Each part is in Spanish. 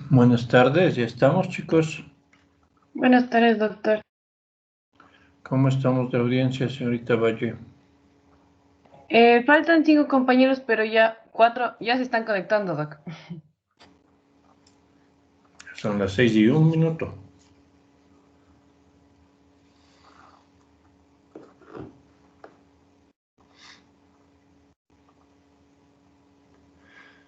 Buenas tardes, ya estamos, chicos. Buenas tardes, doctor. ¿Cómo estamos de audiencia, señorita Valle? Faltan 5 compañeros, pero ya 4 ya se están conectando, doc. Son las 6:01.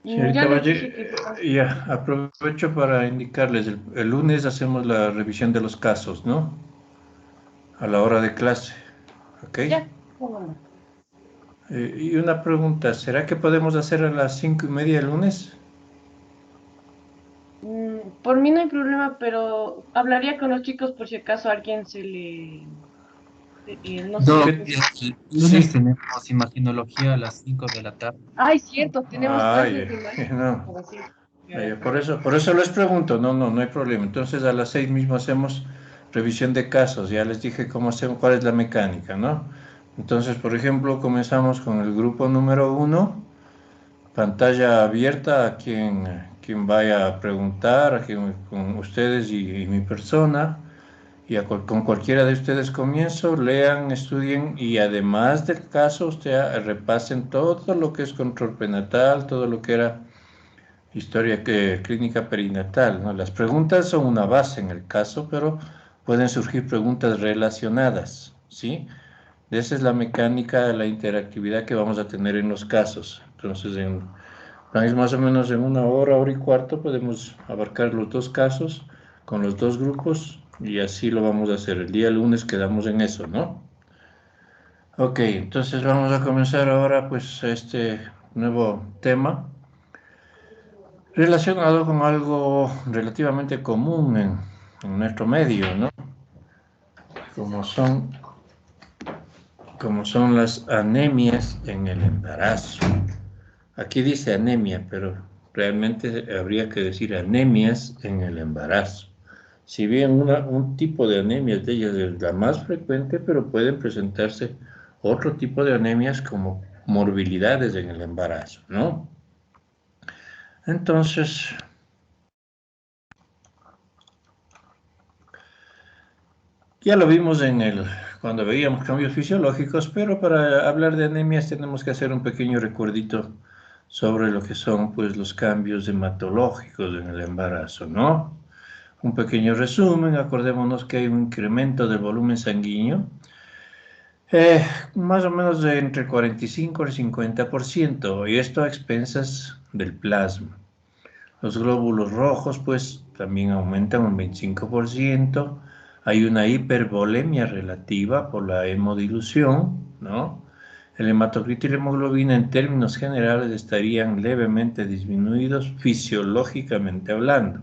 Ya Señorita les Valle, dije que están. ya aprovecho para indicarles, el lunes hacemos la revisión de los casos, ¿no? A la hora de clase, ¿ok? Ya, pónganlo. Y una pregunta, ¿será que podemos hacer a las 5:30 el lunes? Por mí no hay problema, pero hablaría con los chicos por si acaso a alguien no Es sé. Doc, que, el lunes sí. tenemos imaginología a las 5 de la tarde. Ay, cierto, tenemos clases Ay, de imagen no. para decir. Por eso les pregunto, no hay problema. Entonces a las 6 mismo hacemos revisión de casos, ya les dije cómo hacemos, cuál es la mecánica, ¿no? Entonces, por ejemplo, comenzamos con el grupo número 1, pantalla abierta a quien vaya a preguntar, con ustedes y mi persona, y con cualquiera de ustedes comienzo, lean, estudien y además del caso, repasen todo lo que es control prenatal, todo lo que era historia clínica perinatal, ¿no? Las preguntas son una base en el caso, pero pueden surgir preguntas relacionadas, ¿sí? Esa es la mecánica, la interactividad que vamos a tener en los casos. Entonces, más o menos en una hora, hora y cuarto, podemos abarcar los dos casos con los dos grupos y así lo vamos a hacer. El día lunes quedamos en eso, ¿no? Ok, entonces vamos a comenzar ahora pues este nuevo tema relacionado con algo relativamente común en nuestro medio, ¿no? Como son, como son las anemias en el embarazo. Aquí dice anemia, pero realmente habría que decir anemias en el embarazo. Si bien un tipo de anemia de ellas es la más frecuente, pero pueden presentarse otro tipo de anemias como morbilidades en el embarazo, ¿no? Entonces, ya lo vimos cuando veíamos cambios fisiológicos, pero para hablar de anemias tenemos que hacer un pequeño recuerdito sobre lo que son pues los cambios hematológicos en el embarazo, ¿no? Un pequeño resumen, acordémonos que hay un incremento del volumen sanguíneo, más o menos de entre 45 y 50%, y esto a expensas del plasma. Los glóbulos rojos, pues, también aumentan un 25%. Hay una hipervolemia relativa por la hemodilución, ¿no? El hematocrito y la hemoglobina, en términos generales, estarían levemente disminuidos fisiológicamente hablando.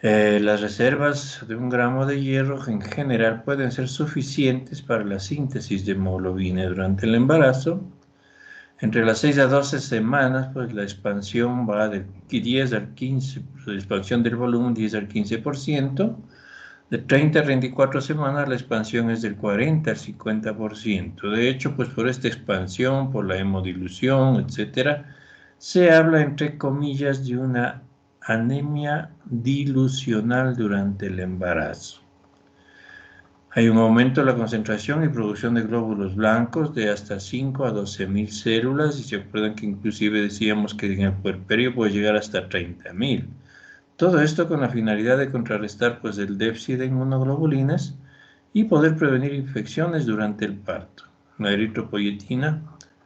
Las reservas de 1 gramo de hierro en general pueden ser suficientes para la síntesis de hemoglobina durante el embarazo. Entre las 6 a 12 semanas, pues la expansión va del 10 al 15, la expansión del volumen 10 al 15%. De 30 a 34 semanas, la expansión es del 40 al 50%. De hecho, pues por esta expansión, por la hemodilución, etcétera, se habla entre comillas de una anemia dilucional durante el embarazo. Hay un aumento de la concentración y producción de glóbulos blancos de hasta 5 a 12.000 células, y se acuerdan que inclusive decíamos que en el puerperio puede llegar hasta 30.000. Todo esto con la finalidad de contrarrestar pues el déficit de inmunoglobulinas y poder prevenir infecciones durante el parto. La eritropoyetina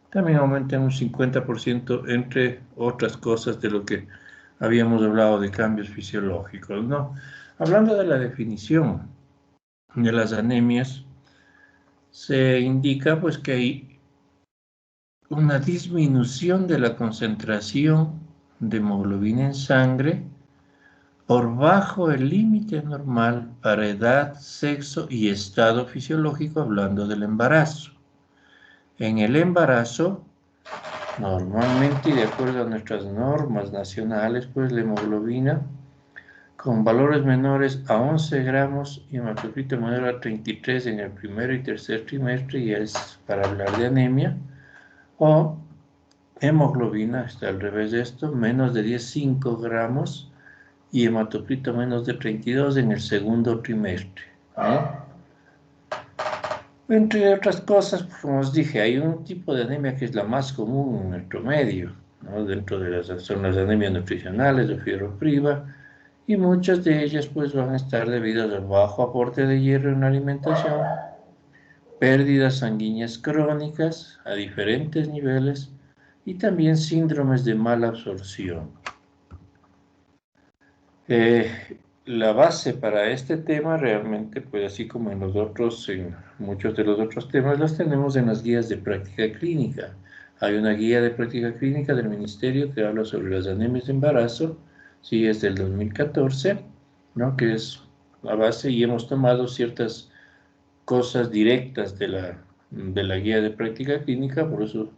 también aumenta en un 50%, entre otras cosas de lo que habíamos hablado de cambios fisiológicos, ¿no? Hablando de la definición de las anemias, se indica pues que hay una disminución de la concentración de hemoglobina en sangre por bajo el límite normal para edad, sexo y estado fisiológico, hablando del embarazo. En el embarazo, normalmente y de acuerdo a nuestras normas nacionales, pues la hemoglobina con valores menores a 11 gramos y hematocrito menor a 33 en el primer y tercer trimestre, y es para hablar de anemia, o hemoglobina, está al revés de esto, menos de 10,5 gramos y hematocrito menos de 32 en el segundo trimestre, ¿no? Entre otras cosas, como os dije, hay un tipo de anemia que es la más común en nuestro medio, ¿no? Dentro de son las anemias nutricionales de fibropriva, y muchas de ellas pues van a estar debidas al bajo aporte de hierro en la alimentación, pérdidas sanguíneas crónicas a diferentes niveles y también síndromes de mala absorción. La base para este tema realmente, pues así como en muchos de los otros temas, los tenemos en las guías de práctica clínica. Hay una guía de práctica clínica del Ministerio que habla sobre las anemias de embarazo, sí, es del 2014, ¿no? Que es la base y hemos tomado ciertas cosas directas de la guía de práctica clínica, por eso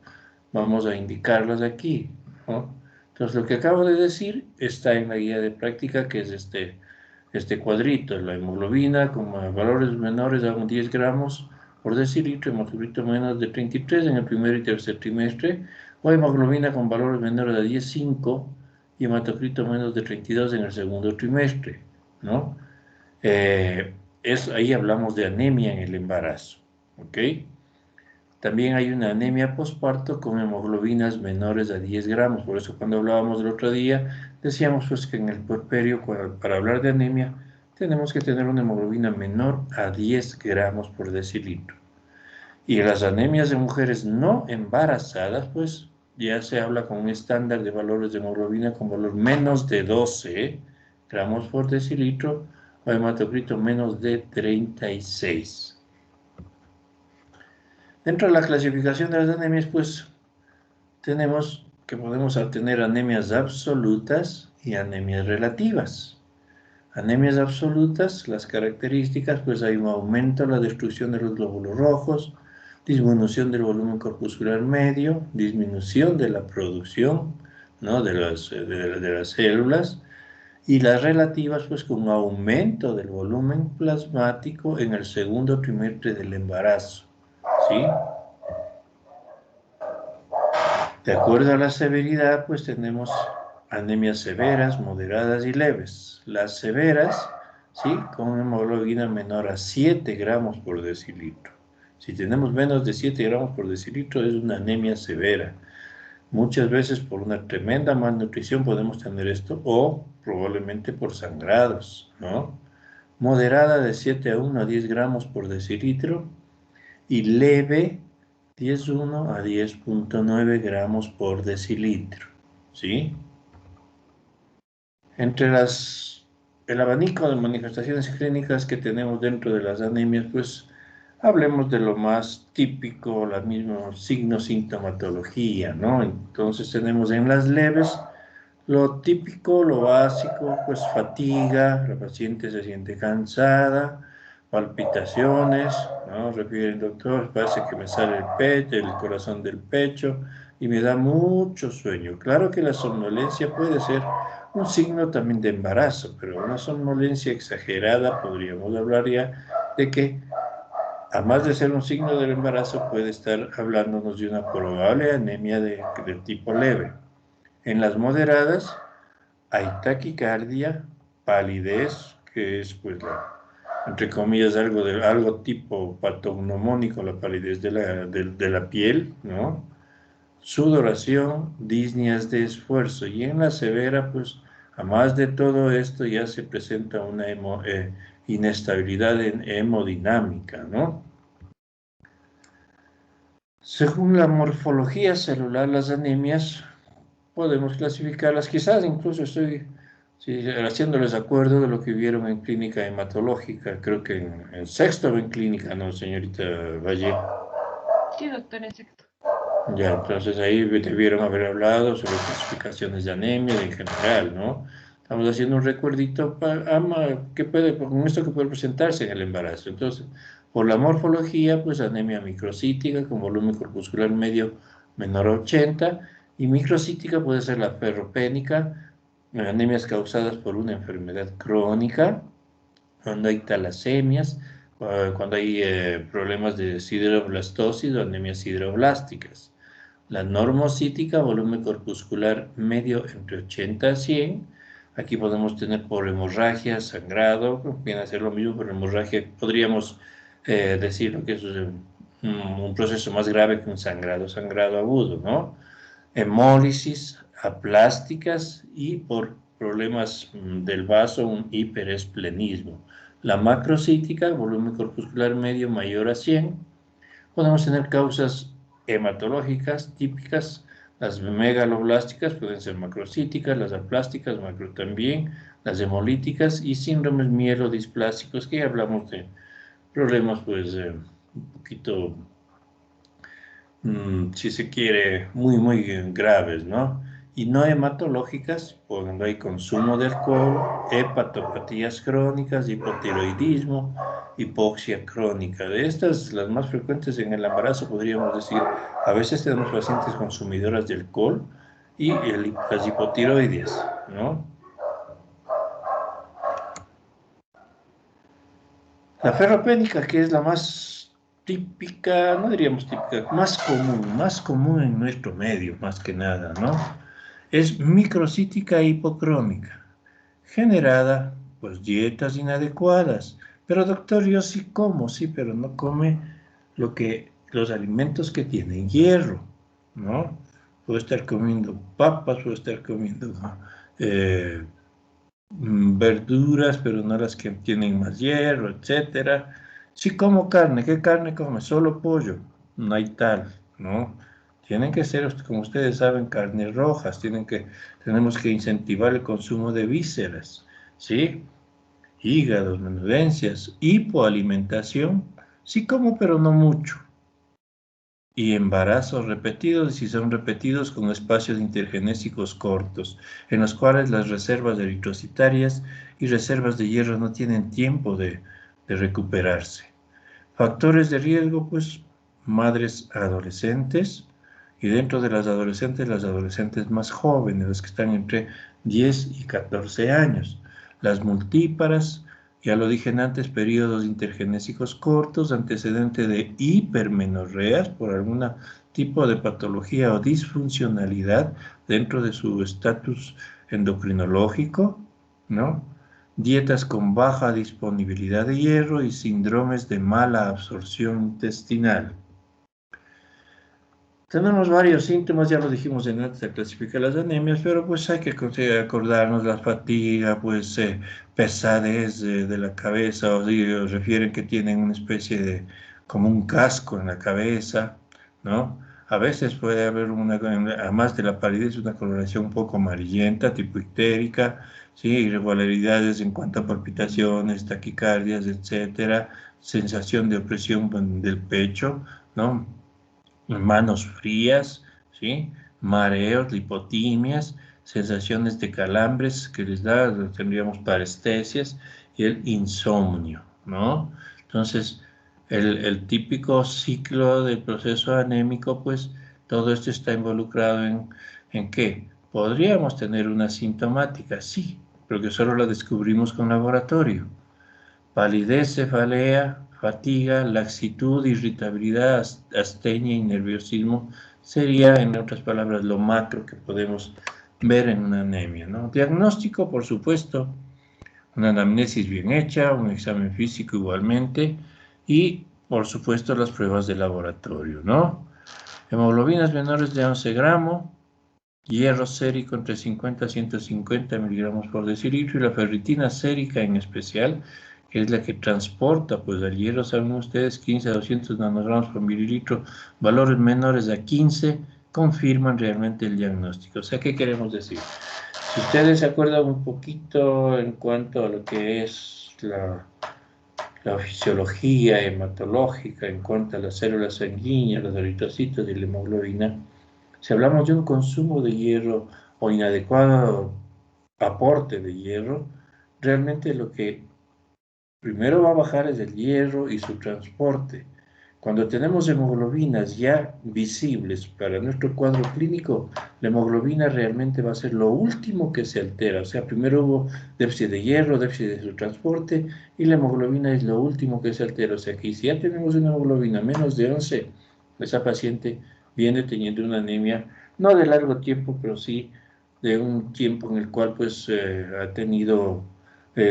vamos a indicarlas aquí, ¿no? Entonces, lo que acabo de decir está en la guía de práctica, que es este cuadrito, la hemoglobina con valores menores a 10 gramos por decilitro, hematocrito menos de 33 en el primer y tercer trimestre, o hemoglobina con valores menores a 10,5 y hematocrito menos de 32 en el segundo trimestre, ¿no? Ahí hablamos de anemia en el embarazo, ¿ok? También hay una anemia posparto con hemoglobinas menores a 10 gramos. Por eso cuando hablábamos el otro día, decíamos pues que en el puerperio, para hablar de anemia, tenemos que tener una hemoglobina menor a 10 gramos por decilitro. Y en las anemias de mujeres no embarazadas, pues ya se habla con un estándar de valores de hemoglobina con valor menos de 12 gramos por decilitro o hematocrito menos de 36. Dentro de la clasificación de las anemias, pues tenemos que podemos tener anemias absolutas y anemias relativas. Anemias absolutas, las características, pues hay un aumento en la destrucción de los glóbulos rojos, disminución del volumen corpuscular medio, disminución de la producción, ¿no? de las células, y las relativas, pues con un aumento del volumen plasmático en el segundo trimestre del embarazo, ¿sí? De acuerdo a la severidad, pues tenemos anemias severas, moderadas y leves. Las severas, ¿sí? Con hemoglobina menor a 7 gramos por decilitro. Si tenemos menos de 7 gramos por decilitro, es una anemia severa. Muchas veces por una tremenda malnutrición podemos tener esto, o probablemente por sangrados, ¿no? Moderada de 7 a 1 a 10 gramos por decilitro y leve 10,1 a 10,9 gramos por decilitro, ¿sí? Entre el abanico de manifestaciones clínicas que tenemos dentro de las anemias, pues hablemos de lo más típico, la misma signo-sintomatología, ¿no? Entonces tenemos en las leves lo típico, lo básico, pues fatiga, la paciente se siente cansada, palpitaciones, ¿no? Refiere el doctor, parece que me sale el corazón del pecho y me da mucho sueño. Claro que la somnolencia puede ser un signo también de embarazo, pero una somnolencia exagerada podríamos hablar ya de que, además de ser un signo del embarazo, puede estar hablándonos de una probable anemia de tipo leve. En las moderadas hay taquicardia, palidez, que es pues entre comillas algo tipo patognomónico, la palidez de la piel, ¿no? Sudoración, disneas de esfuerzo, y en la severa pues a más de todo esto ya se presenta una inestabilidad hemodinámica, ¿no? Según la morfología celular, las anemias podemos clasificarlas, quizás incluso estoy haciéndoles acuerdo de lo que vieron en clínica hematológica, creo que en sexto o en clínica, ¿no, señorita Valle? Sí, doctor, exacto. Ya, entonces ahí debieron haber hablado sobre clasificaciones de anemia en general, ¿no? Estamos haciendo un recuerdito con esto que puede presentarse en el embarazo. Entonces, por la morfología, pues anemia microcítica con volumen corpuscular medio menor a 80, y microcítica puede ser la ferropénica, anemias causadas por una enfermedad crónica, cuando hay talasemias, cuando hay problemas de sideroblastosis o anemias sideroblásticas. La normocítica, volumen corpuscular medio entre 80 a 100, Aquí podemos tener por hemorragia, sangrado, viene a ser lo mismo, pero hemorragia podríamos decir que es un proceso más grave que un sangrado agudo, ¿no? Hemólisis aplásticas y por problemas del vaso, un hiperesplenismo. La macrocítica, volumen corpuscular medio mayor a 100. Podemos tener causas hematológicas típicas, las megaloblásticas pueden ser macrocíticas, las aplásticas macro también, las hemolíticas y síndromes mielodisplásticos, que ya hablamos de problemas pues un poquito, si se quiere, muy graves, ¿no? Y no hematológicas, cuando hay consumo de alcohol, hepatopatías crónicas, hipotiroidismo, hipoxia crónica. De estas, las más frecuentes en el embarazo, podríamos decir, a veces tenemos pacientes consumidoras de alcohol y las hipotiroides, ¿no? La ferropénica, que es la más típica, no diríamos típica, más común en nuestro medio, más que nada, ¿no? Es microcítica hipocrómica, generada por dietas inadecuadas. Pero doctor, yo sí como, sí, pero no come los alimentos que tienen hierro, ¿no? Puedo estar comiendo papas, puedo estar comiendo eh, verduras, pero no las que tienen más hierro, etcétera. Si como carne, ¿qué carne come? Solo pollo, no hay tal, ¿no? Tienen que ser, como ustedes saben, carnes rojas, tenemos que incentivar el consumo de vísceras, ¿sí? Hígados, menudencias, hipoalimentación, sí como, pero no mucho. Y embarazos repetidos, y si son repetidos con espacios intergenésicos cortos, en los cuales las reservas eritrocitarias y reservas de hierro no tienen tiempo de recuperarse. Factores de riesgo, pues, madres adolescentes, y dentro de las adolescentes más jóvenes, las que están entre 10 y 14 años. Las multíparas, ya lo dije antes, periodos intergenésicos cortos, antecedente de hipermenorreas por algún tipo de patología o disfuncionalidad dentro de su estatus endocrinológico, ¿no? Dietas con baja disponibilidad de hierro y síndromes de mala absorción intestinal. Tenemos varios síntomas, ya lo dijimos en antes de clasificar las anemias, pero pues hay que acordarnos la fatiga, pues pesadez de la cabeza, o si refieren que tienen una especie de, como un casco en la cabeza, ¿no? A veces puede haber además de la palidez, una coloración un poco amarillenta, tipo ictérica, ¿sí? Irregularidades en cuanto a palpitaciones, taquicardias, etcétera, sensación de opresión del pecho, ¿no? Manos frías, ¿sí? Mareos, lipotimias, sensaciones de calambres que les da, tendríamos parestesias y el insomnio, ¿no? Entonces, el típico ciclo del proceso anémico, pues todo esto está involucrado ¿en qué? Podríamos tener una sintomática, sí, pero que solo la descubrimos con laboratorio. Palidez, cefalea, fatiga, laxitud, irritabilidad, astenia y nerviosismo sería, en otras palabras, lo macro que podemos ver en una anemia, ¿no? Diagnóstico, por supuesto, una anamnesis bien hecha, un examen físico igualmente y, por supuesto, las pruebas de laboratorio, ¿no? Hemoglobinas menores de 11 gramos, hierro sérico entre 50 y 150 miligramos por decilitro y la ferritina sérica en especial, que es la que transporta pues el hierro, saben ustedes, 15 a 200 nanogramos por mililitro, valores menores a 15 confirman realmente el diagnóstico. O sea, ¿qué queremos decir? Si ustedes se acuerdan un poquito en cuanto a lo que es la fisiología hematológica, en cuanto a las células sanguíneas, los eritrocitos y la hemoglobina, si hablamos de un consumo de hierro o inadecuado aporte de hierro, realmente lo que primero va a bajar es el hierro y su transporte. Cuando tenemos hemoglobinas ya visibles para nuestro cuadro clínico, la hemoglobina realmente va a ser lo último que se altera. O sea, primero hubo déficit de hierro, déficit de su transporte, y la hemoglobina es lo último que se altera. O sea, que si ya tenemos una hemoglobina menos de 11, esa paciente viene teniendo una anemia, no de largo tiempo, pero sí de un tiempo en el cual pues ha tenido,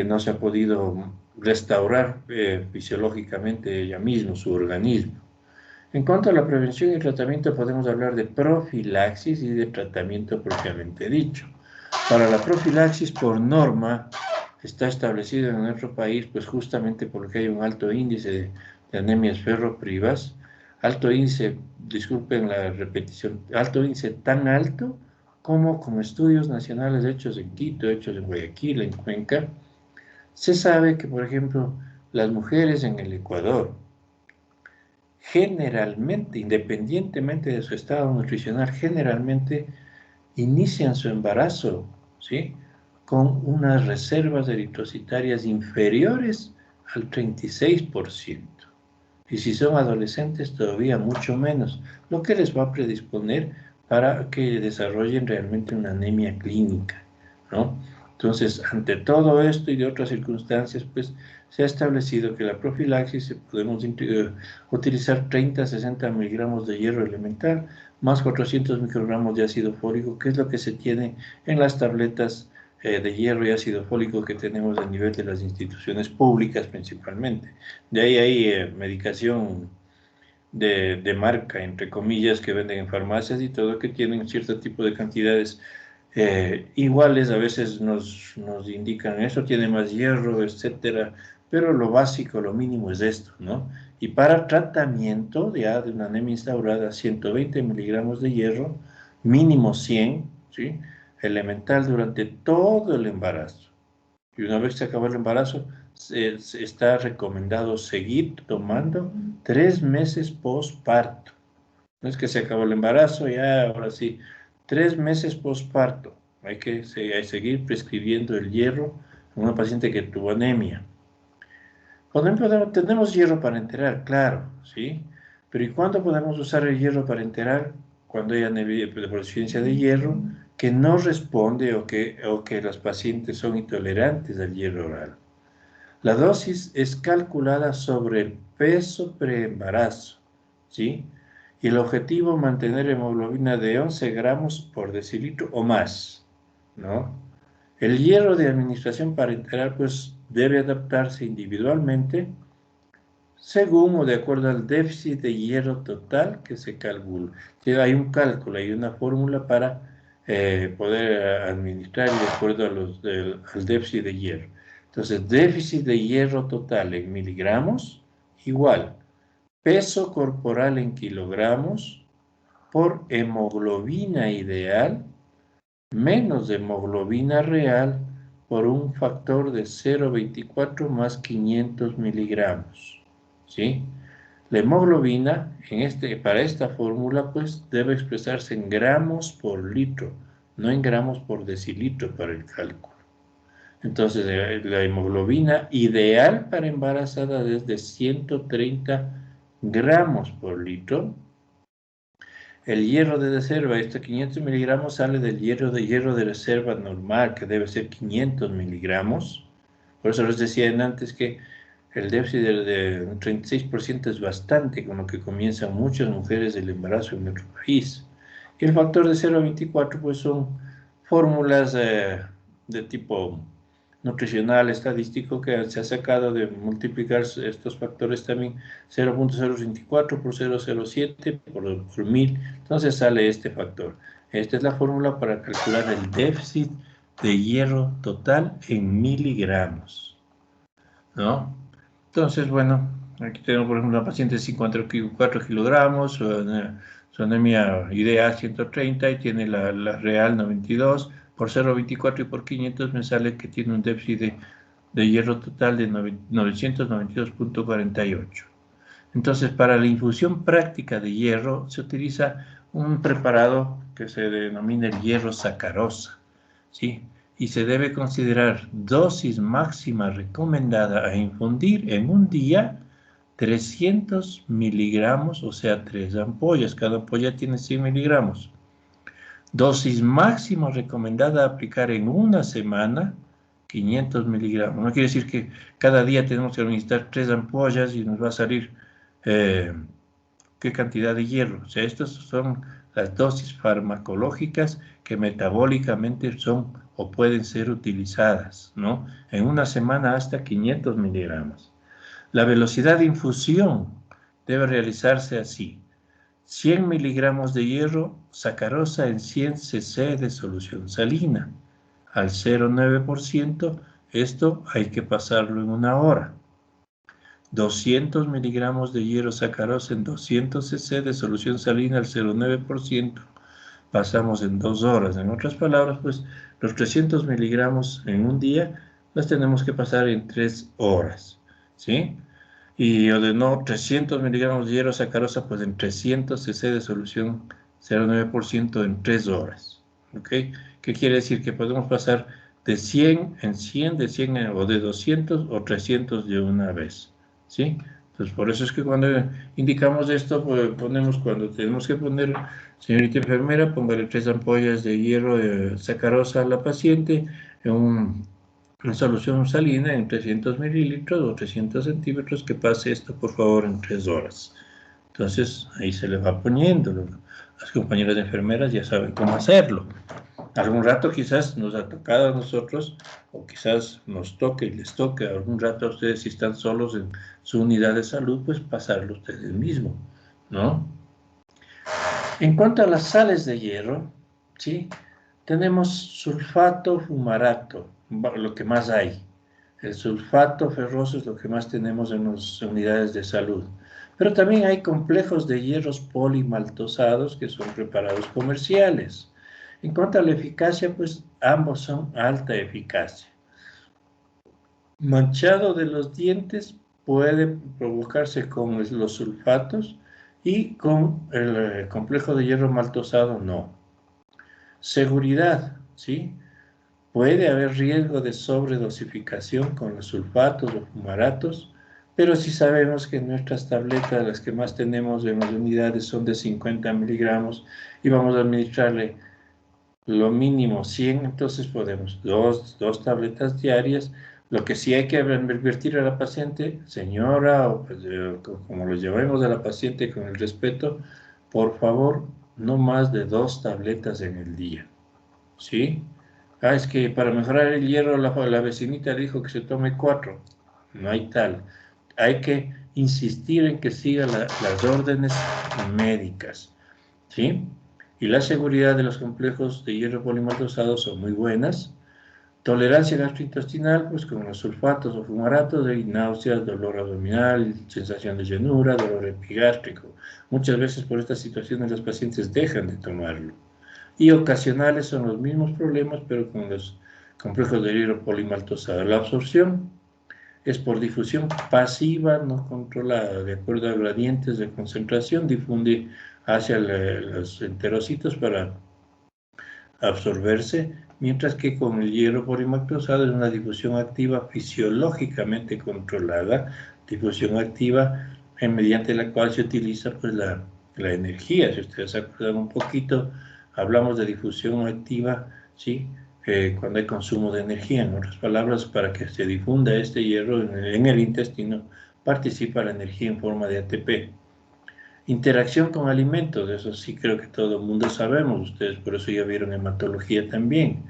no se ha podido restaurar fisiológicamente ella misma, su organismo. En cuanto a la prevención y tratamiento, podemos hablar de profilaxis y de tratamiento propiamente dicho. Para la profilaxis, por norma, está establecido en nuestro país, pues justamente porque hay un alto índice de anemias ferroprivas, alto índice, disculpen la repetición, alto índice tan alto como con estudios nacionales hechos en Quito, hechos en Guayaquil, en Cuenca, se sabe que, por ejemplo, las mujeres en el Ecuador, generalmente, independientemente de su estado nutricional, generalmente inician su embarazo, ¿sí?, con unas reservas eritrocitarias inferiores al 36%. Y si son adolescentes, todavía mucho menos, lo que les va a predisponer para que desarrollen realmente una anemia clínica, ¿no? Entonces, ante todo esto y de otras circunstancias, pues se ha establecido que la profilaxis podemos utilizar 30 a 60 miligramos de hierro elemental más 400 microgramos de ácido fólico, que es lo que se tiene en las tabletas de hierro y ácido fólico que tenemos a nivel de las instituciones públicas principalmente. De ahí hay medicación de marca, entre comillas, que venden en farmacias y todo, que tienen cierto tipo de cantidades iguales, a veces nos indican eso, tiene más hierro, etcétera, pero lo básico, lo mínimo es esto, ¿no? Y para tratamiento ya de una anemia instaurada, 120 miligramos de hierro, mínimo 100, ¿sí?, elemental durante todo el embarazo. Y una vez que se acaba el embarazo, se está recomendado seguir tomando 3 meses postparto. No es que se acabó el embarazo, ya ahora sí, 3 meses postparto. Hay que seguir prescribiendo el hierro a una paciente que tuvo anemia. Por ejemplo, tenemos hierro parenteral, claro, ¿sí? Pero ¿y cuándo podemos usar el hierro parenteral? Cuando hay deficiencia de hierro que no responde o que los pacientes son intolerantes al hierro oral. La dosis es calculada sobre el peso preembarazo, ¿sí? Y el objetivo, mantener hemoglobina de 11 gramos por decilitro o más, ¿no? El hierro de administración parenteral, pues, debe adaptarse individualmente según o de acuerdo al déficit de hierro total que se calcula. Hay un cálculo, hay una fórmula para poder administrar de acuerdo al déficit de hierro. Entonces, déficit de hierro total en miligramos igual peso corporal en kilogramos por hemoglobina ideal menos hemoglobina real por un factor de 0,24 más 500 miligramos, ¿sí? La hemoglobina para esta fórmula pues debe expresarse en gramos por litro, no en gramos por decilitro para el cálculo. Entonces la hemoglobina ideal para embarazada es de 130 gramos por litro. El hierro de reserva, 500 miligramos, sale del hierro de reserva normal, que debe ser 500 miligramos. Por eso les decía antes que el déficit de un 36% es bastante, con lo que comienzan muchas mujeres del embarazo en nuestro país. Y el factor de 0,24 pues son fórmulas de tipo nutricional, estadístico, que se ha sacado de multiplicar estos factores también 0,024 por 0,07 por 1000, entonces sale este factor. Esta es la fórmula para calcular el déficit de hierro total en miligramos, ¿no? Entonces, bueno, aquí tenemos por ejemplo una paciente de 54 kilogramos, su anemia ideal 130 y tiene la real 92, por 0,24 y por 500 me sale que tiene un déficit de hierro total de 992.48. Entonces, para la infusión práctica de hierro se utiliza un preparado que se denomina el hierro sacarosa, ¿sí? Y se debe considerar dosis máxima recomendada a infundir en un día 300 miligramos, o sea, 3 ampollas. Cada ampolla tiene 100 miligramos. Dosis máxima recomendada a aplicar en una semana, 500 miligramos. No quiere decir que cada día tenemos que administrar 3 ampollas y nos va a salir qué cantidad de hierro. O sea, estas son las dosis farmacológicas que metabólicamente son o pueden ser utilizadas, ¿no? En una semana hasta 500 miligramos. La velocidad de infusión debe realizarse así. 100 miligramos de hierro, sacarosa en 100 cc de solución salina. Al 0,9%, esto hay que pasarlo en 1 hora. 200 miligramos de hierro sacarosa en 200 cc de solución salina al 0,9%, pasamos en 2 horas. En otras palabras, pues los 300 miligramos en un día los tenemos que pasar en 3 horas, ¿sí? Y o de no, 300 miligramos de hierro sacarosa, pues en 300 cc de solución 0,9% en 3 horas, ¿ok? ¿Qué quiere decir? Que podemos pasar de 100 en 100, de 100 o de 200 o 300 de una vez, ¿sí? Entonces, por eso es que cuando indicamos esto, pues ponemos, cuando tenemos que poner, señorita enfermera, póngale 3 ampollas de hierro sacarosa a la paciente en una solución salina en 300 mililitros o 300 centímetros, que pase esto, por favor, en 3 horas. Entonces, ahí se le va poniendo. Las compañeras de enfermeras ya saben cómo hacerlo. Algún rato quizás nos ha tocado a nosotros, o quizás nos toque y les toque algún rato a ustedes, si están solos en su unidad de salud, pues pasarlo ustedes mismos, ¿no? En cuanto a las sales de hierro, ¿sí? Tenemos sulfato, fumarato, lo que más hay. El sulfato ferroso es lo que más tenemos en las unidades de salud. Pero también hay complejos de hierros polimaltosados que son preparados comerciales. En cuanto a la eficacia, pues ambos son alta eficacia. Manchado de los dientes puede provocarse con los sulfatos y con el complejo de hierro maltosado no. Seguridad, ¿sí? Puede haber riesgo de sobredosificación con los sulfatos o fumaratos, pero si sabemos que nuestras tabletas, las que más tenemos en las unidades, son de 50 miligramos y vamos a administrarle lo mínimo 100, entonces podemos dos tabletas diarias. Lo que sí hay que advertir a la paciente, señora, o pues, como lo llevemos a la paciente con el respeto, por favor, no más de 2 tabletas en el día, ¿sí? Ah, es que para mejorar el hierro la vecinita dijo que se tome 4. No hay tal. Hay que insistir en que siga las órdenes médicas, ¿sí? Y la seguridad de los complejos de hierro polimaltosados son muy buenas. Tolerancia gastrointestinal, pues con los sulfatos o fumaratos, hay náuseas, dolor abdominal, sensación de llenura, dolor epigástrico. Muchas veces por estas situaciones los pacientes dejan de tomarlo. Y ocasionales son los mismos problemas, pero con los complejos de hierro polimaltosado. La absorción es por difusión pasiva, no controlada, de acuerdo a gradientes de concentración, difunde hacia los enterocitos para absorberse, mientras que con el hierro polimaltosado es una difusión activa fisiológicamente controlada, difusión activa mediante la cual se utiliza pues la energía. Si ustedes se acuerdan un poquito, hablamos de difusión activa, ¿sí? Cuando hay consumo de energía. En otras palabras, para que se difunda este hierro en el intestino, participa la energía en forma de ATP. Interacción con alimentos, eso sí creo que todo el mundo sabemos, ustedes por eso ya vieron hematología también.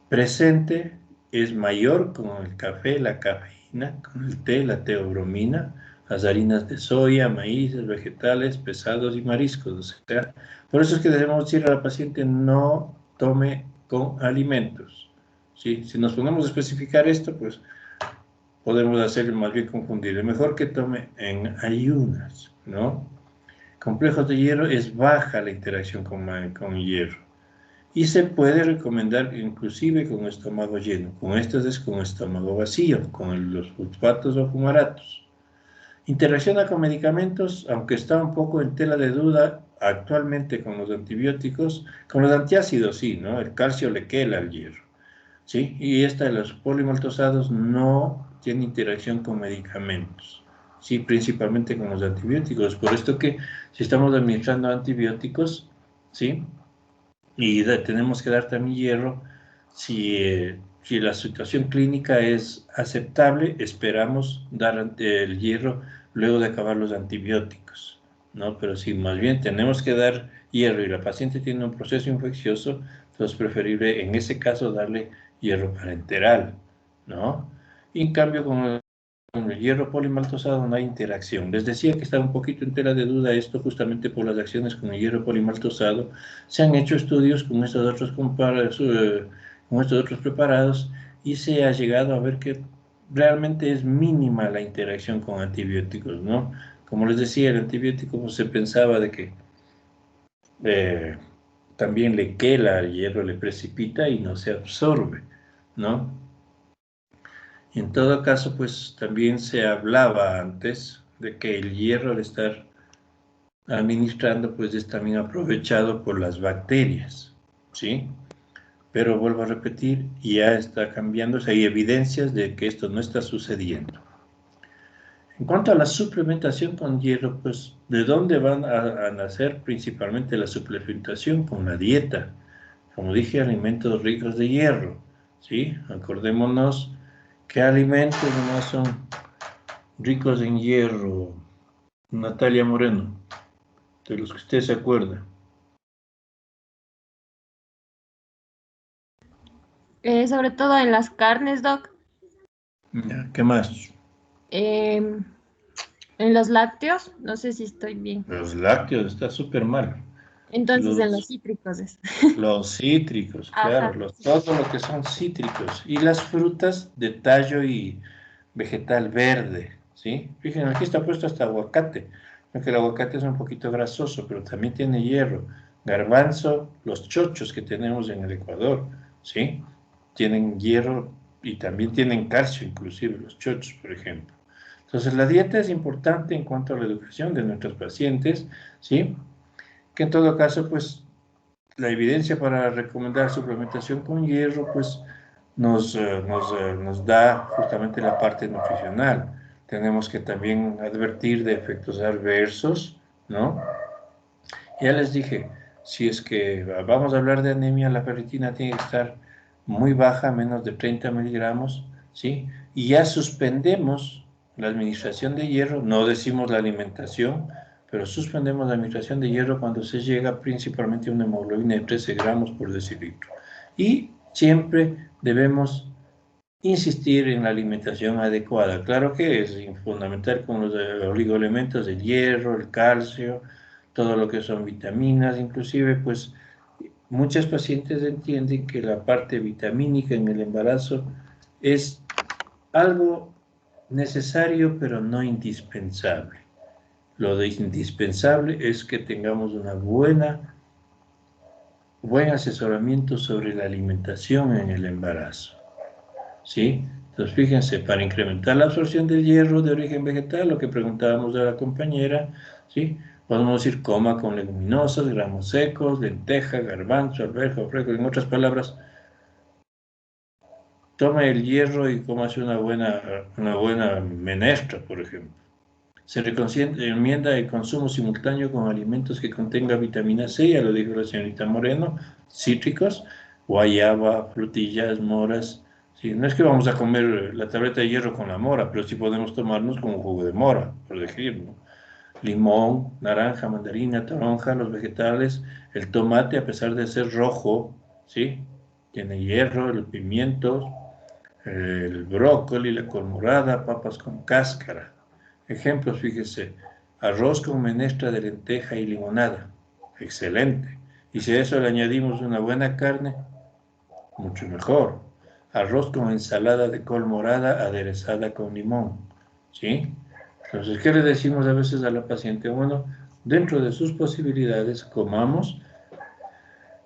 Presente es mayor con el café, la cafeína, con el té, la teobromina, las harinas de soya, maíces, vegetales, pesados y mariscos. O sea, por eso es que debemos decir a la paciente no tome con alimentos, ¿sí? Si nos ponemos a especificar esto, pues podemos hacer más bien confundir. Mejor que tome en ayunas, ¿no? Complejos de hierro es baja la interacción con hierro. Y se puede recomendar inclusive con estómago lleno. Con estos es con estómago vacío, con los fosfatos o fumaratos. Interacciona con medicamentos, aunque está un poco en tela de duda actualmente con los antibióticos, con los antiácidos sí, ¿no? El calcio le quela al hierro, ¿sí? Y esta de los polimaltosados no tiene interacción con medicamentos, sí, principalmente con los antibióticos. Por esto que si estamos administrando antibióticos, ¿sí? Y tenemos que dar también hierro, si la situación clínica es aceptable, esperamos dar el hierro luego de acabar los antibióticos, ¿no? Pero si más bien tenemos que dar hierro y la paciente tiene un proceso infeccioso, entonces es preferible en ese caso darle hierro parenteral, ¿no? Y en cambio con el hierro polimaltosado no hay interacción. Les decía que estaba un poquito en tela de duda esto justamente por las acciones con el hierro polimaltosado. Se han hecho estudios con con estos otros preparados y se ha llegado a ver que realmente es mínima la interacción con antibióticos, ¿no? Como les decía, el antibiótico pues, se pensaba de que eh, también le quela el hierro, le precipita y no se absorbe, ¿no? Y en todo caso, pues también se hablaba antes de que el hierro al estar administrando, pues es también aprovechado por las bacterias, ¿sí? Pero vuelvo a repetir, ya está cambiando, o sea, hay evidencias de que esto no está sucediendo. En cuanto a la suplementación con hierro, pues, ¿de dónde van a nacer principalmente la suplementación? Con la dieta. Como dije, alimentos ricos de hierro, ¿sí? Acordémonos qué alimentos no son ricos en hierro. Natalia Moreno, de los que usted se acuerda. Sobre todo en las carnes, Doc, Ya, ¿qué más? em, en los lácteos, no sé si estoy bien. Los lácteos, está súper mal. Entonces en los Los, cítricos es. los cítricos, claro, Ajá. todo lo que son cítricos. Y las frutas de tallo y vegetal verde, ¿sí? Fíjense, aquí está puesto hasta aguacate, aunque el aguacate es un poquito grasoso, pero también tiene hierro. Garbanzo, los chochos que tenemos en el Ecuador, ¿sí? Tienen hierro y también tienen calcio, inclusive los chochos, por ejemplo. Entonces, la dieta es importante en cuanto a la educación de nuestros pacientes, ¿sí? Que en todo caso, pues, la evidencia para recomendar suplementación con hierro, pues, nos da justamente la parte nutricional. Tenemos que también advertir de efectos adversos, ¿no? Ya les dije, si es que vamos a hablar de anemia, la ferritina tiene que estar muy baja, menos de 30 miligramos, ¿sí? Y ya suspendemos la administración de hierro, no decimos la alimentación, pero suspendemos la administración de hierro cuando se llega principalmente a una hemoglobina de 13 gramos por decilitro. Y siempre debemos insistir en la alimentación adecuada. Claro que es fundamental con los oligoelementos, el hierro, el calcio, todo lo que son vitaminas, inclusive pues muchas pacientes entienden que la parte vitamínica en el embarazo es algo necesario pero no indispensable. Lo de indispensable es que tengamos buen asesoramiento sobre la alimentación en el embarazo. ¿Sí? Entonces, fíjense, para incrementar la absorción del hierro de origen vegetal, lo que preguntábamos de la compañera, ¿sí? Podemos decir coma con leguminosas, gramos secos, lenteja, garbanzo, alberja, fresco. En otras palabras, tome el hierro y cómase una buena menestra, por ejemplo. Se recomienda el consumo simultáneo con alimentos que contengan vitamina C, ya lo dijo la señorita Moreno, cítricos, guayaba, frutillas, moras. Sí, no es que vamos a comer la tableta de hierro con la mora, pero sí podemos tomarnos con un jugo de mora, por ejemplo. Limón, naranja, mandarina, toronja, los vegetales, el tomate, a pesar de ser rojo, ¿sí? Tiene hierro, el pimiento, el brócoli, la col morada, papas con cáscara. Ejemplos, fíjese, arroz con menestra de lenteja y limonada. Excelente. Y si a eso le añadimos una buena carne, mucho mejor. Arroz con ensalada de col morada aderezada con limón. ¿Sí? Entonces, ¿qué le decimos a veces a la paciente? Bueno, dentro de sus posibilidades, comamos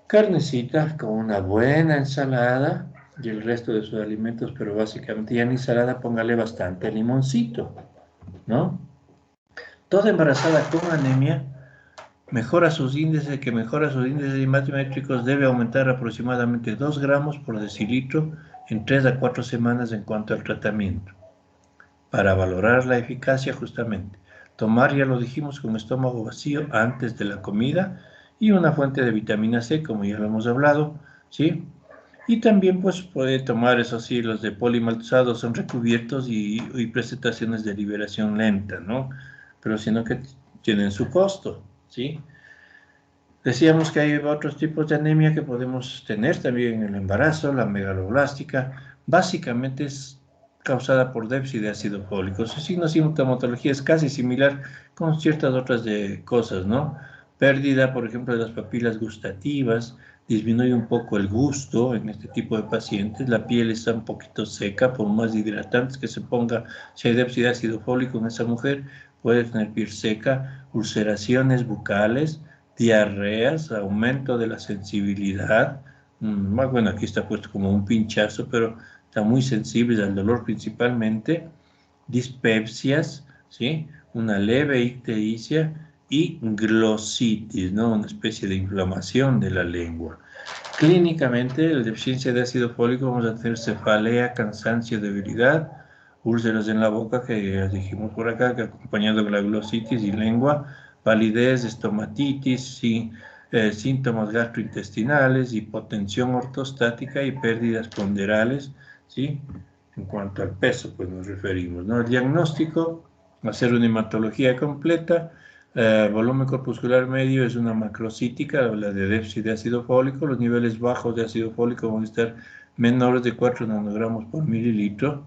carnecita con una buena ensalada y el resto de sus alimentos, pero básicamente ya en ensalada póngale bastante limoncito, ¿no? Toda embarazada con anemia que mejora sus índices hematométricos debe aumentar aproximadamente 2 gramos por decilitro en 3 a 4 semanas en cuanto al tratamiento. Para valorar la eficacia justamente, tomar, ya lo dijimos, con estómago vacío antes de la comida y una fuente de vitamina C, como ya lo hemos hablado, ¿sí? Y también pues puede tomar, eso sí, los de polimaltosados son recubiertos y presentaciones de liberación lenta, ¿no? Pero sino que tienen su costo, ¿sí? Decíamos que hay otros tipos de anemia que podemos tener también en el embarazo, la megaloblástica, básicamente es causada por déficit de ácido fólico. Su signo sintomatología es casi similar con ciertas otras cosas, ¿no? Pérdida, por ejemplo, de las papilas gustativas, disminuye un poco el gusto en este tipo de pacientes, la piel está un poquito seca, por más hidratantes que se ponga, si hay déficit de ácido fólico en esa mujer, puede tener piel seca, ulceraciones bucales, diarreas, aumento de la sensibilidad. Bueno, aquí está puesto como un pinchazo, pero están muy sensibles al dolor principalmente. Dispepsias, ¿sí? Una leve ictericia y glositis, ¿no? Una especie de inflamación de la lengua. Clínicamente, la deficiencia de ácido fólico, vamos a tener cefalea, cansancio, debilidad, úlceras en la boca, que ya dijimos por acá, que acompañado con la glositis y lengua, palidez, estomatitis, síntomas gastrointestinales, hipotensión ortostática y pérdidas ponderales, ¿sí? En cuanto al peso, pues nos referimos, ¿no? El diagnóstico, hacer una hematología completa, volumen corpuscular medio es una macrocítica, la de déficit de ácido fólico, los niveles bajos de ácido fólico van a estar menores de 4 nanogramos por mililitro.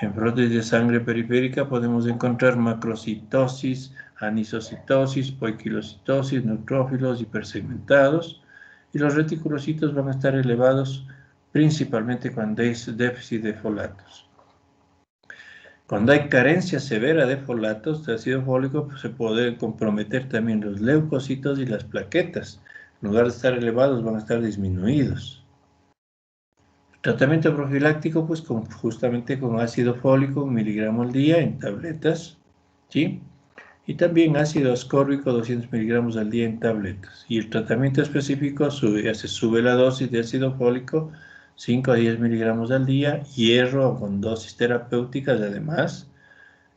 En prótesis de sangre periférica podemos encontrar macrocitosis, anisocitosis, poiquilocitosis, neutrófilos hipersegmentados, y los reticulocitos van a estar elevados principalmente cuando hay déficit de folatos. Cuando hay carencia severa de folatos, de ácido fólico, pues se puede comprometer también los leucocitos y las plaquetas. En lugar de estar elevados, van a estar disminuidos. Tratamiento profiláctico, pues justamente con ácido fólico, 1 miligramo al día en tabletas, ¿sí? Y también ácido ascórbico, 200 miligramos al día en tabletas. Y el tratamiento específico ya se sube la dosis de ácido fólico, 5 a 10 miligramos al día, hierro con dosis terapéuticas además,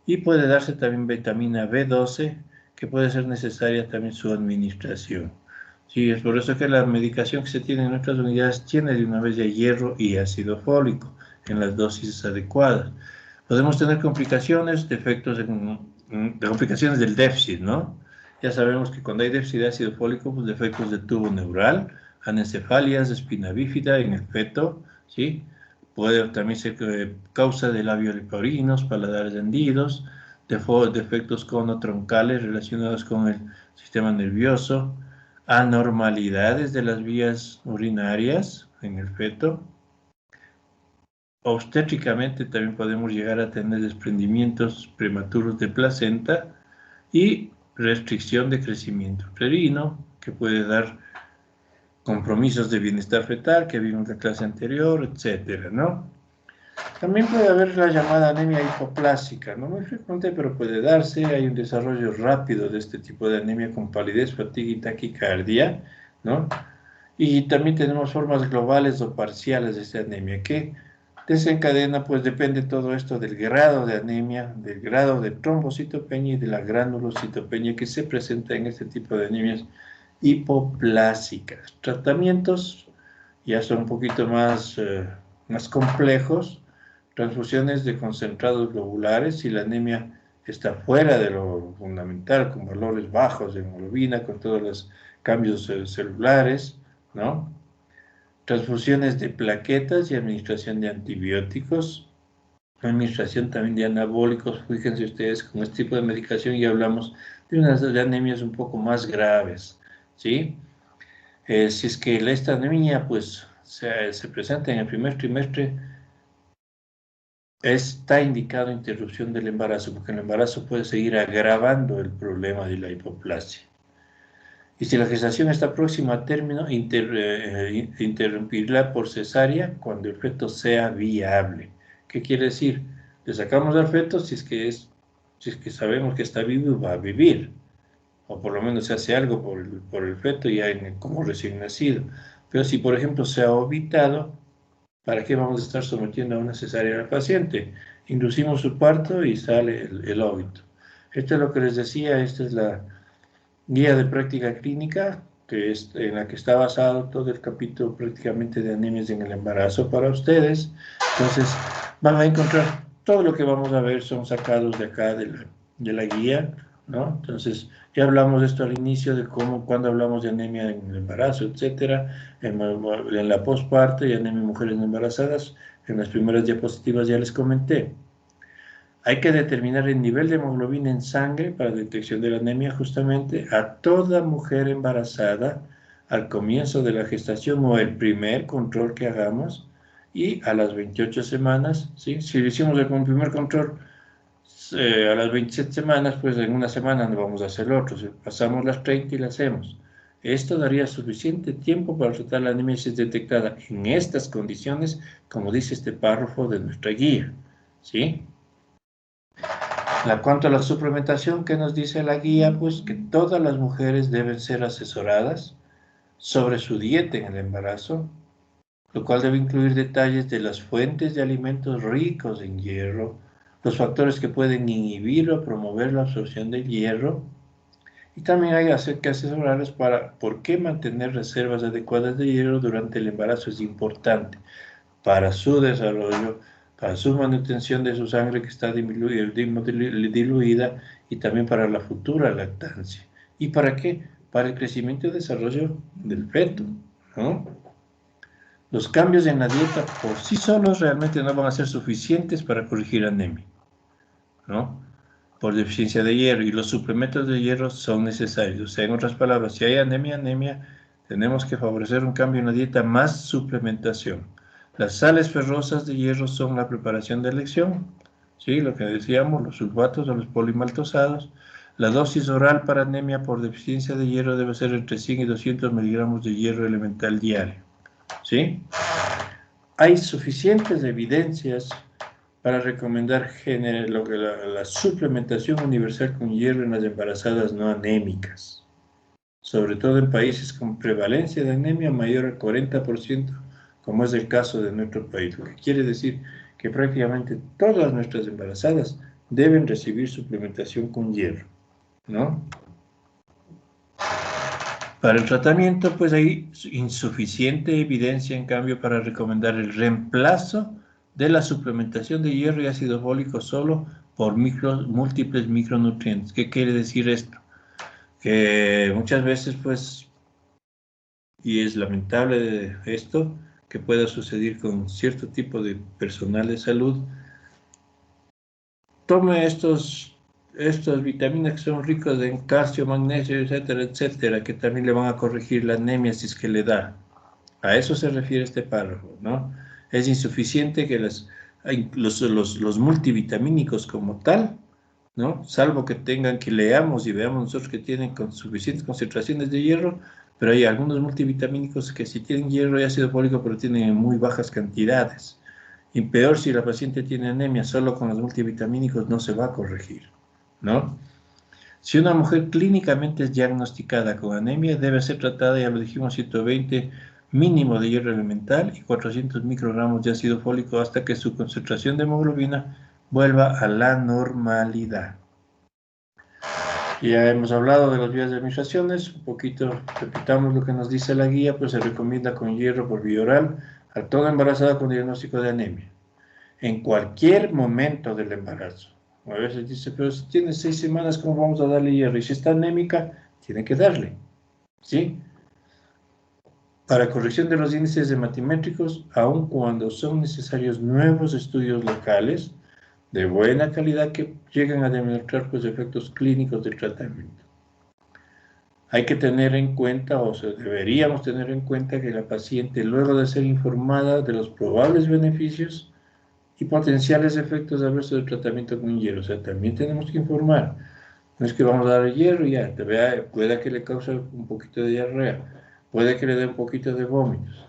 y puede darse también vitamina B12, que puede ser necesaria también su administración. Sí, es por eso que la medicación que se tiene en nuestras unidades tiene de una vez ya hierro y ácido fólico en las dosis adecuadas. Podemos tener complicaciones, complicaciones del déficit, ¿no? Ya sabemos que cuando hay déficit de ácido fólico, pues defectos de tubo neural, anencefalias, espina bífida en el feto, ¿sí? Puede también ser causa de labios leporino, paladares hendidos, defectos conotroncales relacionados con el sistema nervioso, anormalidades de las vías urinarias en el feto. Obstétricamente también podemos llegar a tener desprendimientos prematuros de placenta y restricción de crecimiento uterino, que puede dar compromisos de bienestar fetal que vimos en la clase anterior, etcétera, ¿no? También puede haber la llamada anemia hipoplásica, no muy frecuente, pero puede darse. Hay un desarrollo rápido de este tipo de anemia con palidez, fatiga y taquicardia, ¿no? Y también tenemos formas globales o parciales de esta anemia que desencadena, pues depende todo esto del grado de anemia, del grado de trombocitopenia y de la granulocitopenia que se presenta en este tipo de anemias hipoplásicas. Tratamientos ya son un poquito más complejos. Transfusiones de concentrados globulares si la anemia está fuera de lo fundamental, con valores bajos de hemoglobina, con todos los cambios celulares, ¿no? Transfusiones de plaquetas y administración de antibióticos, administración también de anabólicos. Fíjense ustedes, con este tipo de medicación ya hablamos de unas anemias un poco más graves, ¿sí? Si es que esta anemia pues se presenta en el primer trimestre, está indicado interrupción del embarazo, porque el embarazo puede seguir agravando el problema de la hipoplasia. Y si la gestación está próxima a término, interrumpirla por cesárea cuando el feto sea viable. ¿Qué quiere decir? Le sacamos al feto si es que sabemos que está vivo y va a vivir, o por lo menos se hace algo por el feto ya como recién nacido. Pero si, por ejemplo, se ha ovitado, ¿para qué vamos a estar sometiendo a una cesárea al paciente? Inducimos su parto y sale el óbito. Esto es lo que les decía, esta es la guía de práctica clínica, en la que está basado todo el capítulo prácticamente de anemias en el embarazo para ustedes. Entonces, van a encontrar todo lo que vamos a ver son sacados de acá de la guía. ¿no? Entonces, ya hablamos de esto al inicio, de cómo, cuando hablamos de anemia en el embarazo, etcétera, en la posparto y anemia en mujeres embarazadas, en las primeras diapositivas ya les comenté. Hay que determinar el nivel de hemoglobina en sangre para detección de la anemia justamente a toda mujer embarazada al comienzo de la gestación o el primer control que hagamos y a las 28 semanas, ¿sí? Si hicimos el primer control a las 27 semanas, pues en una semana no vamos a hacer otro. Si pasamos las 30 y la hacemos. Esto daría suficiente tiempo para tratar la anemia si es detectada en estas condiciones, como dice este párrafo de nuestra guía, ¿sí? Cuanto a la suplementación, ¿qué nos dice la guía? Pues que todas las mujeres deben ser asesoradas sobre su dieta en el embarazo, lo cual debe incluir detalles de las fuentes de alimentos ricos en hierro, los factores que pueden inhibir o promover la absorción del hierro, y también hay que asesorarles para por qué mantener reservas adecuadas de hierro durante el embarazo es importante para su desarrollo, para su manutención de su sangre que está diluida y también para la futura lactancia. ¿Y para qué? Para el crecimiento y desarrollo del feto, ¿no? Los cambios en la dieta por sí solos realmente no van a ser suficientes para corregir anemia, ¿no? Por deficiencia de hierro, y los suplementos de hierro son necesarios. O sea, en otras palabras, si hay anemia, tenemos que favorecer un cambio en la dieta más suplementación. Las sales ferrosas de hierro son la preparación de elección, ¿sí? Lo que decíamos, los sulfatos o los polimaltosados. La dosis oral para anemia por deficiencia de hierro debe ser entre 100 y 200 miligramos de hierro elemental diario, ¿sí? Hay suficientes evidencias para recomendar la suplementación universal con hierro en las embarazadas no anémicas, sobre todo en países con prevalencia de anemia mayor al 40%, como es el caso de nuestro país, lo que quiere decir que prácticamente todas nuestras embarazadas deben recibir suplementación con hierro, ¿no? Para el tratamiento, pues hay insuficiente evidencia, en cambio, para recomendar el reemplazo de la suplementación de hierro y ácido fólico solo por múltiples micronutrientes. ¿Qué quiere decir esto? Que muchas veces, pues, y es lamentable esto, que pueda suceder con cierto tipo de personal de salud, tome estas vitaminas que son ricas en calcio, magnesio, etcétera, etcétera, que también le van a corregir la anemia si es que le da. A eso se refiere este párrafo, ¿no? Es insuficiente que los multivitamínicos como tal, ¿no? Salvo que leamos y veamos nosotros que tienen suficientes concentraciones de hierro, pero hay algunos multivitamínicos que sí tienen hierro y ácido fólico, pero tienen en muy bajas cantidades. Y peor, si la paciente tiene anemia, solo con los multivitamínicos no se va a corregir, ¿no? Si una mujer clínicamente es diagnosticada con anemia, debe ser tratada, ya lo dijimos, 120 mínimo de hierro elemental y 400 microgramos de ácido fólico hasta que su concentración de hemoglobina vuelva a la normalidad. Ya hemos hablado de las vías de administraciones, un poquito repitamos lo que nos dice la guía, pues se recomienda con hierro por vía oral a toda embarazada con diagnóstico de anemia, en cualquier momento del embarazo. A veces dice, pero si tiene 6 semanas, ¿cómo vamos a darle hierro? Y si está anémica, tiene que darle, ¿sí? Para corrección de los índices hematimétricos, aun cuando son necesarios nuevos estudios locales de buena calidad que lleguen a demostrar los efectos clínicos del tratamiento. Hay que tener en cuenta, o sea, deberíamos tener en cuenta que la paciente, luego de ser informada de los probables beneficios y potenciales efectos adversos del tratamiento con hierro, o sea, también tenemos que informar. No es que vamos a dar hierro y ya, puede que le cause un poquito de diarrea, puede que le dé un poquito de vómitos.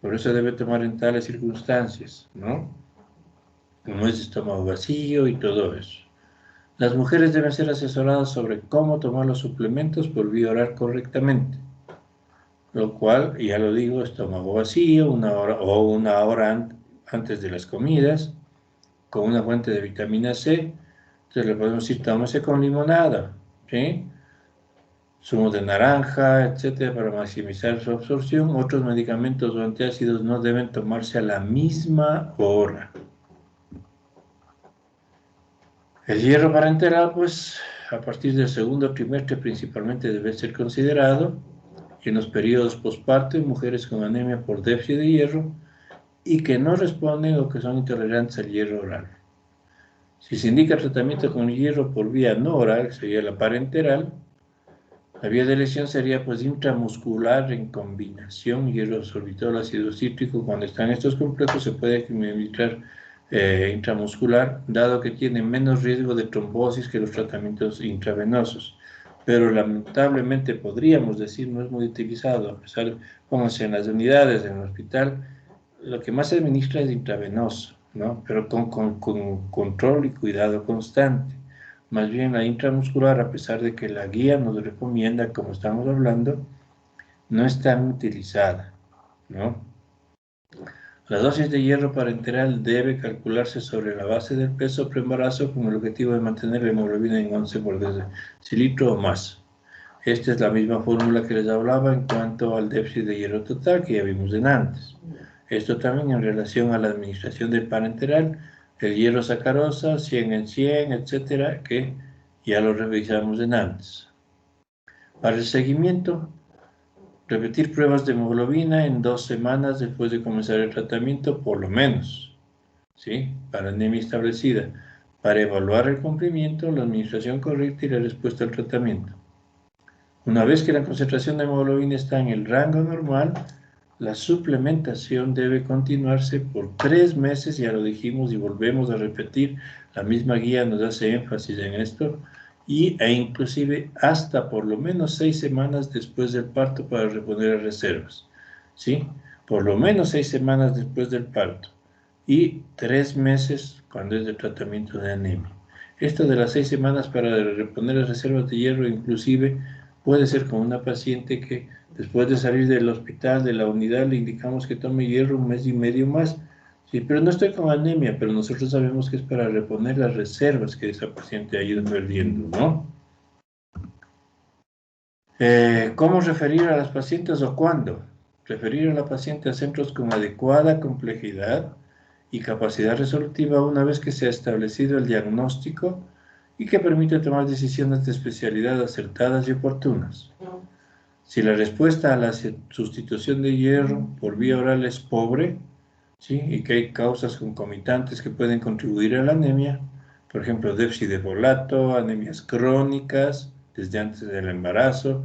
Por eso debe tomar en tales circunstancias, ¿no? Como es estómago vacío y todo eso. Las mujeres deben ser asesoradas sobre cómo tomar los suplementos por vía oral correctamente, lo cual, ya lo digo, estómago vacío, una hora antes de las comidas, con una fuente de vitamina C. Entonces le podemos decir, tómese con limonada, ¿sí? Zumo de naranja, etcétera, para maximizar su absorción. Otros medicamentos o antiácidos no deben tomarse a la misma hora. El hierro parenteral, pues, a partir del segundo trimestre principalmente debe ser considerado en los periodos posparto en mujeres con anemia por déficit de hierro y que no responden o que son intolerantes al hierro oral. Si se indica tratamiento con hierro por vía no oral, que sería la parenteral, la vía de elección sería pues intramuscular en combinación hierro-sorbitol ácido cítrico. Cuando están estos complejos se puede administrar intramuscular, dado que tiene menos riesgo de trombosis que los tratamientos intravenosos. Pero lamentablemente podríamos decir no es muy utilizado, a pesar, pónganse en las unidades, en el hospital, lo que más se administra es intravenoso, ¿no? Pero con control y cuidado constante. Más bien la intramuscular, a pesar de que la guía nos recomienda, como estamos hablando, no es tan utilizada, ¿no? La dosis de hierro parenteral debe calcularse sobre la base del peso preembarazo con el objetivo de mantener la hemoglobina en 11 por decilitro o más. Esta es la misma fórmula que les hablaba en cuanto al déficit de hierro total que ya vimos en antes. Esto también en relación a la administración del parenteral, el hierro sacarosa, 100 en 100, etcétera, que ya lo revisamos en antes. Para el seguimiento, repetir pruebas de hemoglobina en 2 semanas después de comenzar el tratamiento, por lo menos, ¿sí? Para anemia establecida, para evaluar el cumplimiento, la administración correcta y la respuesta al tratamiento. Una vez que la concentración de hemoglobina está en el rango normal, la suplementación debe continuarse por 3 meses, ya lo dijimos y volvemos a repetir, la misma guía nos hace énfasis en esto, e inclusive hasta por lo menos 6 semanas después del parto para reponer las reservas, ¿sí? Por lo menos 6 semanas después del parto y 3 meses cuando es de tratamiento de anemia. Esto de las 6 semanas para reponer las reservas de hierro inclusive puede ser con una paciente que después de salir del hospital, de la unidad, le indicamos que tome hierro 1 mes y medio más. Sí, pero no estoy con anemia, pero nosotros sabemos que es para reponer las reservas que esa paciente ha ido perdiendo, ¿no? ¿Cómo referir a las pacientes o cuándo? Referir a la paciente a centros con adecuada complejidad y capacidad resolutiva una vez que se ha establecido el diagnóstico y que permite tomar decisiones de especialidad acertadas y oportunas. Si la respuesta a la sustitución de hierro por vía oral es pobre, ¿sí? Y que hay causas concomitantes que pueden contribuir a la anemia, por ejemplo, déficit de folato, anemias crónicas desde antes del embarazo,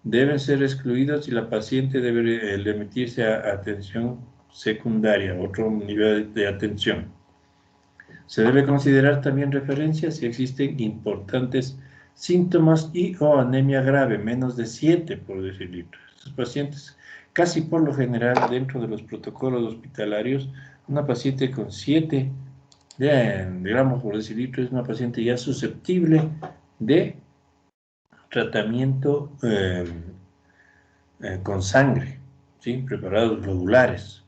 deben ser excluidos y la paciente debe remitirse a atención secundaria, otro nivel de atención. Se debe considerar también referencia si existen importantes síntomas y o anemia grave, menos de 7 por decilitro. Estos pacientes, casi por lo general, dentro de los protocolos hospitalarios, una paciente con 7 gramos por decilitro es una paciente ya susceptible de tratamiento con sangre, ¿sí? Preparados globulares.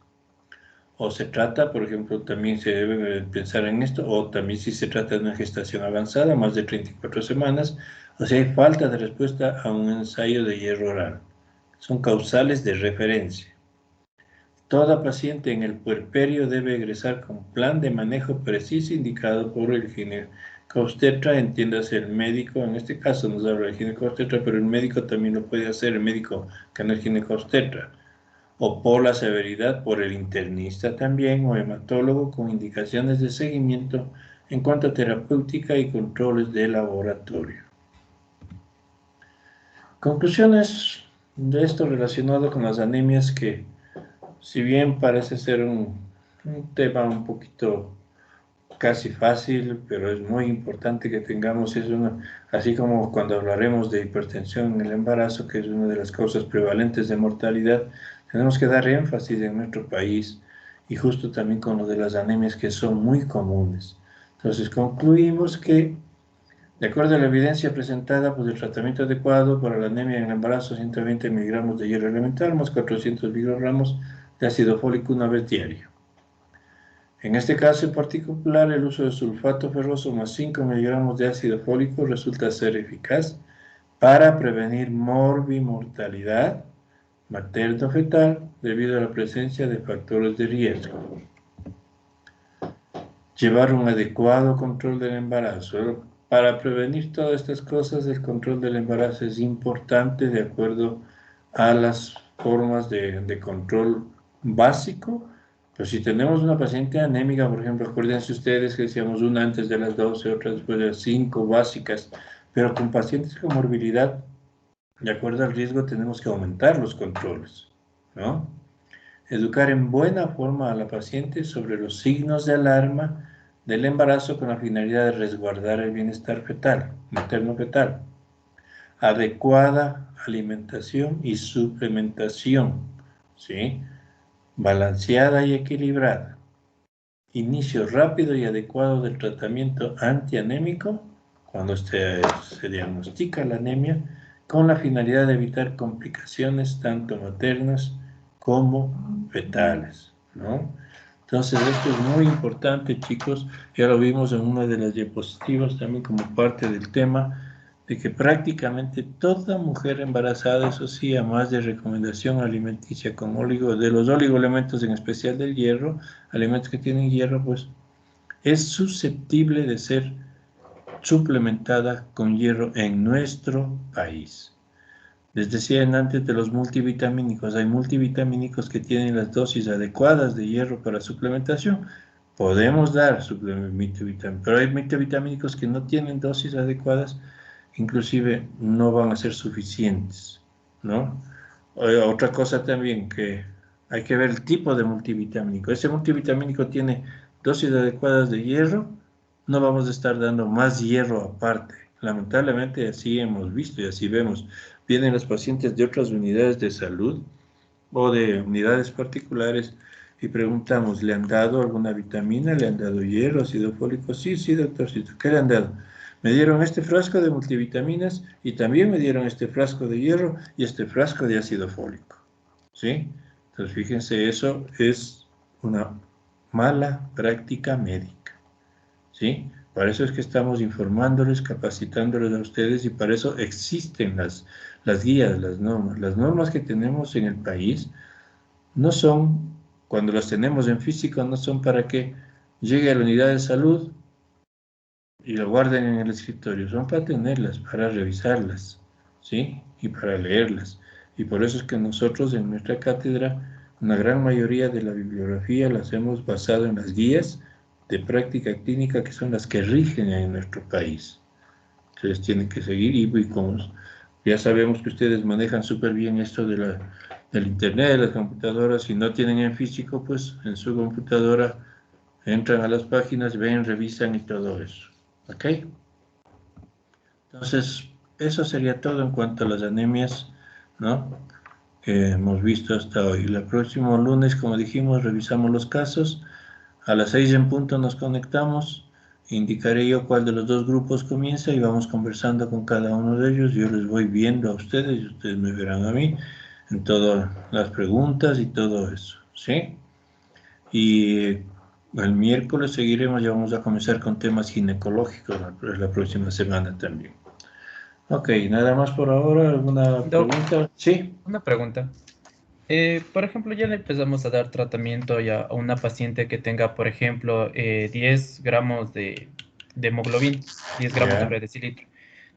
O se trata, por ejemplo, también se debe pensar en esto, o también si se trata de una gestación avanzada, más de 34 semanas, o si hay falta de respuesta a un ensayo de hierro oral. Son causales de referencia. Toda paciente en el puerperio debe egresar con plan de manejo preciso indicado por el ginecobstetra, entiéndase el médico, en este caso nos habla el ginecobstetra, pero el médico también lo puede hacer, el médico que no es ginecobstetra, o por la severidad por el internista también, o hematólogo con indicaciones de seguimiento en cuanto a terapéutica y controles de laboratorio. Conclusiones de esto relacionado con las anemias que, si bien parece ser un tema un poquito casi fácil, pero es muy importante que tengamos eso, así como cuando hablaremos de hipertensión en el embarazo, que es una de las causas prevalentes de mortalidad, tenemos que dar énfasis en nuestro país y justo también con lo de las anemias que son muy comunes. Entonces concluimos que, de acuerdo a la evidencia presentada, pues el tratamiento adecuado para la anemia en el embarazo, 120 miligramos de hierro elemental más 400 microgramos de ácido fólico una vez diario. En este caso en particular, el uso de sulfato ferroso más 5 miligramos de ácido fólico resulta ser eficaz para prevenir morbimortalidad materno-fetal debido a la presencia de factores de riesgo. Llevar un adecuado control del embarazo. para prevenir todas estas cosas, el control del embarazo es importante de acuerdo a las formas de control básico. Pero si tenemos una paciente anémica, por ejemplo, acuérdense ustedes que decíamos una antes de las 12, otra después de las 5 básicas, pero con pacientes con morbilidad, de acuerdo al riesgo, tenemos que aumentar los controles, ¿no? Educar en buena forma a la paciente sobre los signos de alarma del embarazo con la finalidad de resguardar el bienestar fetal, materno-fetal. Adecuada alimentación y suplementación, ¿sí? Balanceada y equilibrada. Inicio rápido y adecuado del tratamiento antianémico cuando se diagnostica la anemia con la finalidad de evitar complicaciones tanto maternas como fetales, ¿no? Entonces esto es muy importante, chicos, ya lo vimos en una de las diapositivas también como parte del tema, de que prácticamente toda mujer embarazada, eso sí, a más de recomendación alimenticia con de los oligoelementos, en especial del hierro, alimentos que tienen hierro, pues es susceptible de ser suplementada con hierro en nuestro país. Les decía antes de los multivitamínicos, hay multivitamínicos que tienen las dosis adecuadas de hierro para suplementación. Podemos dar multivitamínicos, pero hay multivitamínicos que no tienen dosis adecuadas, inclusive no van a ser suficientes, ¿no? Otra cosa también que hay que ver el tipo de multivitamínico. Ese multivitamínico tiene dosis adecuadas de hierro, no vamos a estar dando más hierro aparte. Lamentablemente así hemos visto y así vemos. Vienen los pacientes de otras unidades de salud o de unidades particulares y preguntamos, ¿le han dado alguna vitamina? ¿Le han dado hierro, ácido fólico? Sí, sí, doctorcito. ¿Qué le han dado? Me dieron este frasco de multivitaminas y también me dieron este frasco de hierro y este frasco de ácido fólico. ¿Sí? Entonces, fíjense, eso es una mala práctica médica. ¿Sí? Para eso es que estamos informándoles, capacitándoles a ustedes y para eso existen las guías, las normas. Las normas que tenemos en el país no son, cuando las tenemos en físico, no son para que llegue a la unidad de salud y lo guarden en el escritorio, son para tenerlas, para revisarlas, ¿sí? Y para leerlas. Y por eso es que nosotros en nuestra cátedra, una gran mayoría de la bibliografía la hemos basado en las guías de práctica clínica que son las que rigen en nuestro país. Ustedes tienen que seguir y como ya sabemos que ustedes manejan súper bien esto del internet, de las computadoras, si no tienen en físico, pues en su computadora entran a las páginas, ven, revisan y todo eso. ¿Ok? Entonces, eso sería todo en cuanto a las anemias, ¿no? Que hemos visto hasta hoy. El próximo lunes, como dijimos, revisamos los casos. A las 6 en punto nos conectamos. Indicaré yo cuál de los dos grupos comienza y vamos conversando con cada uno de ellos. Yo les voy viendo a ustedes y ustedes me verán a mí en todas las preguntas y todo eso, ¿sí? Y el miércoles seguiremos, ya vamos a comenzar con temas ginecológicos la próxima semana también. Ok, nada más por ahora. ¿Alguna Doc, pregunta? Sí. una pregunta. Por ejemplo, ya le empezamos a dar tratamiento ya a una paciente que tenga, por ejemplo, 10 gramos de hemoglobina, 10 gramos Ya. sobre decilitro.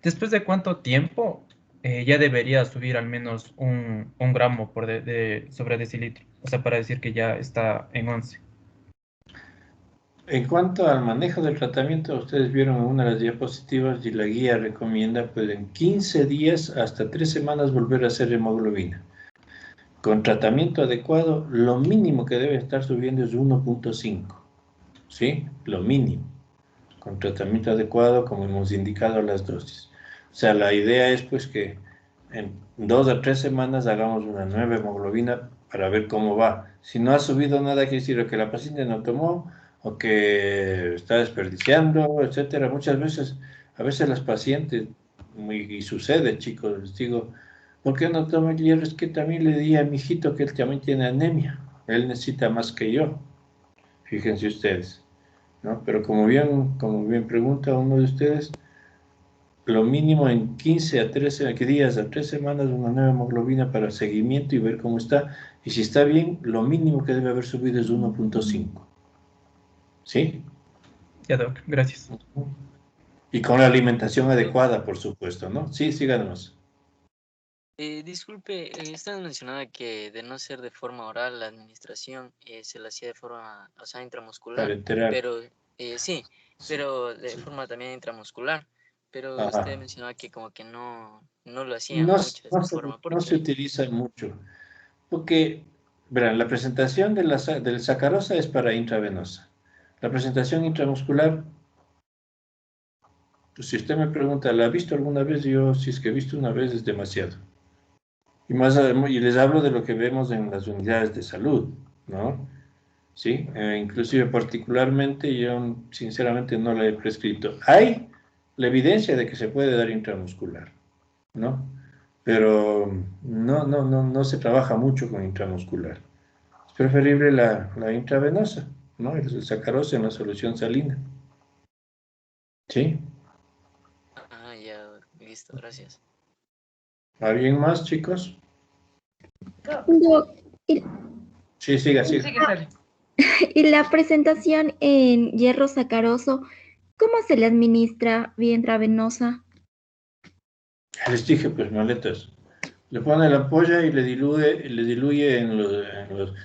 ¿Después de cuánto tiempo ya debería subir al menos un gramo sobre decilitro? O sea, para decir que ya está en 11. En cuanto al manejo del tratamiento, ustedes vieron en una de las diapositivas y la guía recomienda pues en 15 días hasta 3 semanas volver a hacer hemoglobina. Con tratamiento adecuado, lo mínimo que debe estar subiendo es 1.5, ¿sí? Lo mínimo. Con tratamiento adecuado, como hemos indicado las dosis. O sea, la idea es pues que en 2 a 3 semanas hagamos una nueva hemoglobina para ver cómo va. Si no ha subido nada, quiere decir que la paciente no tomó o que está desperdiciando, etcétera. Muchas veces, a veces las pacientes, y sucede, chicos, les digo, ¿por qué no toma el hierro? Es que también le di a mi hijito que él también tiene anemia. Él necesita más que yo. Fíjense ustedes, ¿no? Pero como bien pregunta uno de ustedes, lo mínimo en 15 a 13 días, a 3 semanas, una nueva hemoglobina para seguimiento y ver cómo está. Y si está bien, lo mínimo que debe haber subido es 1.5. ¿Sí? Ya, Doc, gracias. Y con la alimentación adecuada, por supuesto, ¿no? Sí, síganos. Disculpe, están mencionando que de no ser de forma oral, la administración se la hacía de forma, o sea, intramuscular, Parenteral. pero sí, pero de forma también intramuscular, pero usted Ajá. mencionaba que como que no lo hacían No, mucho de esta forma, no se porque, utiliza mucho, porque, verán, la presentación de del sacarosa es para intravenosa. La presentación intramuscular, pues si usted me pregunta, ¿la ha visto alguna vez? Yo, si es que he visto una vez, es demasiado. Y más, y les hablo de lo que vemos en las unidades de salud, ¿no? Sí, inclusive particularmente yo sinceramente no la he prescrito. Hay la evidencia de que se puede dar intramuscular, ¿no? Pero no se trabaja mucho con intramuscular. Es preferible la intravenosa, ¿no? El sacarosa en la solución salina. ¿Sí? ya, listo, gracias. ¿Alguien más, chicos? No, Doc, Sí, siga, siga. sigue, sale. y la presentación en hierro sacaroso, ¿cómo se le administra vía intravenosa? Ya les dije, pues maletas. Le pone la ampolla y le diluye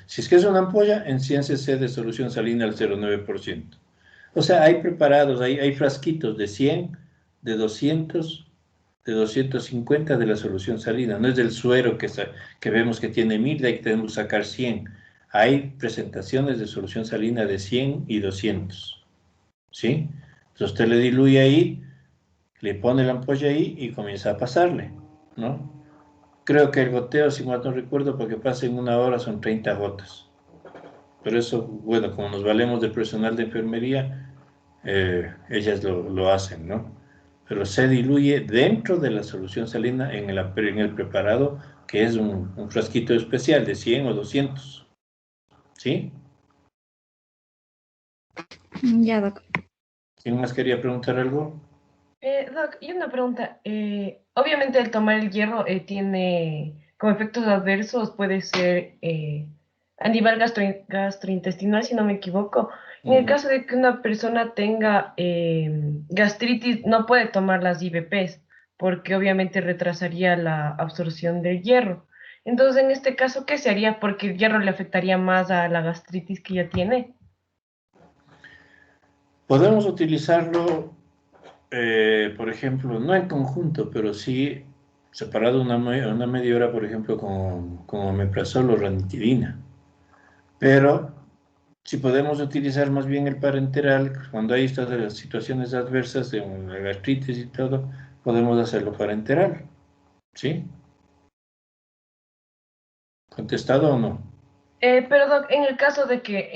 si es que es una ampolla, en 100 cc de solución salina al 0,9%. O sea, hay preparados, hay frasquitos de 100, de 200, de 250 de la solución salina. No es del suero que vemos que tiene 1000, de ahí tenemos que sacar 100. Hay presentaciones de solución salina de 100 y 200. ¿Sí? Entonces usted le diluye ahí, le pone la ampolla ahí y comienza a pasarle, ¿no? Creo que el goteo, si mal no recuerdo, porque pasa en una hora son 30 gotas. Pero eso, bueno, como nos valemos del personal de enfermería, ellas lo hacen, ¿no? Pero se diluye dentro de la solución salina en el preparado, que es un frasquito especial de 100 o 200. ¿Sí? Ya, Doc. ¿Quién más quería preguntar algo? Doc, y una pregunta. Obviamente el tomar el hierro tiene como efectos adversos, puede ser a nivel gastrointestinal, si no me equivoco. En el caso de que una persona tenga gastritis, no puede tomar las IVPs, porque obviamente retrasaría la absorción del hierro. Entonces, en este caso, ¿qué se haría? Porque el hierro le afectaría más a la gastritis que ya tiene. Podemos utilizarlo, por ejemplo, no en conjunto, pero sí separado una media hora, por ejemplo, con omeprazol o ranitidina. Pero si podemos utilizar más bien el parenteral, cuando hay estas situaciones adversas de la gastritis y todo, podemos hacerlo parenteral. ¿Sí? ¿Contestado o no? Pero Doc, en el caso de que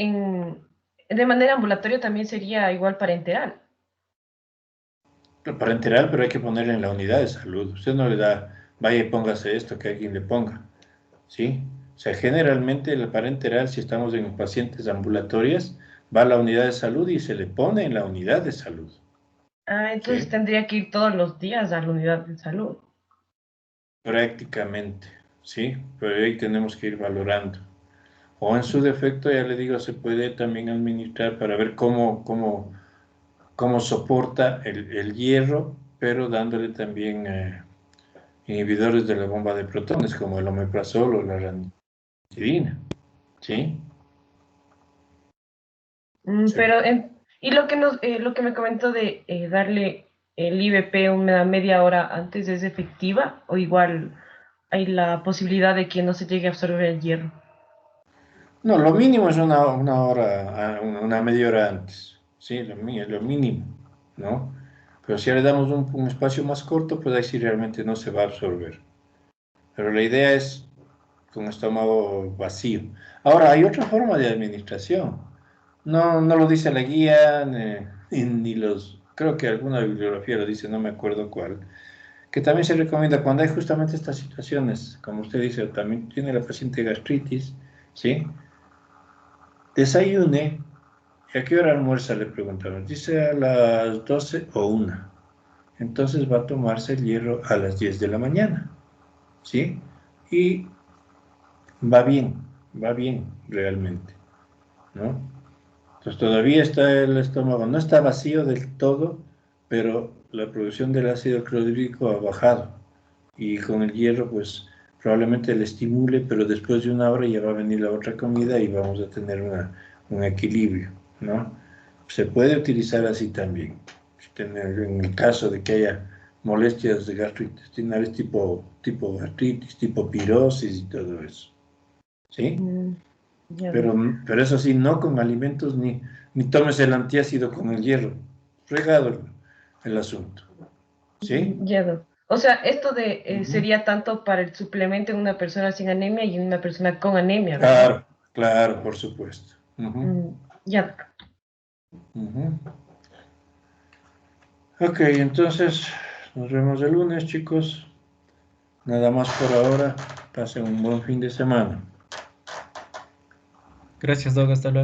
de manera ambulatoria también sería igual parenteral. Parenteral, pero hay que ponerle en la unidad de salud. Usted no le da, vaya y póngase esto que alguien le ponga. ¿Sí? O sea, generalmente el parenteral, si estamos en pacientes ambulatorias, va a la unidad de salud y se le pone en la unidad de salud. Ah, entonces ¿Sí? tendría que ir todos los días a la unidad de salud. Prácticamente, ¿sí? Pero ahí tenemos que ir valorando. O en su defecto, ya le digo, se puede también administrar para ver cómo soporta el hierro, pero dándole también inhibidores de la bomba de protones, como el omeprazol o la ranitidina. ¿Sí? Sí. Y lo que me comentó de darle el IVP una media hora antes, ¿es efectiva? ¿O igual hay la posibilidad de que no se llegue a absorber el hierro? No, lo mínimo es una hora, una media hora antes. Sí, lo mínimo, ¿no? Pero si le damos un espacio más corto, pues ahí sí realmente no se va a absorber. Pero la idea es con estómago vacío. Ahora, hay otra forma de administración. No lo dice la guía, ni creo que alguna bibliografía lo dice, no me acuerdo cuál, que también se recomienda cuando hay justamente estas situaciones, como usted dice, también tiene la paciente gastritis, ¿sí? Desayune, ¿y a qué hora almuerza? Le preguntaron. Dice a las 12 o 1. Entonces va a tomarse el hierro a las 10 de la mañana, ¿sí? Y va bien realmente, ¿no? Entonces todavía está el estómago, no está vacío del todo, pero la producción del ácido clorhídrico ha bajado. Y con el hierro, pues, probablemente le estimule, pero después de una hora ya va a venir la otra comida y vamos a tener un equilibrio, ¿no? Se puede utilizar así también. En el caso de que haya molestias gastrointestinales tipo gastritis, tipo pirosis y todo eso. ¿Sí? Ya Pero eso sí, no con alimentos ni tomes el antiácido con el hierro. Fregado el asunto. ¿Sí? Ya veo. O sea, esto de sería tanto para el suplemento en una persona sin anemia y en una persona con anemia, ¿verdad? Claro, claro, por supuesto. Ya. Ok, entonces nos vemos el lunes, chicos. Nada más por ahora. Pasen un buen fin de semana. Gracias, Doc. Hasta luego.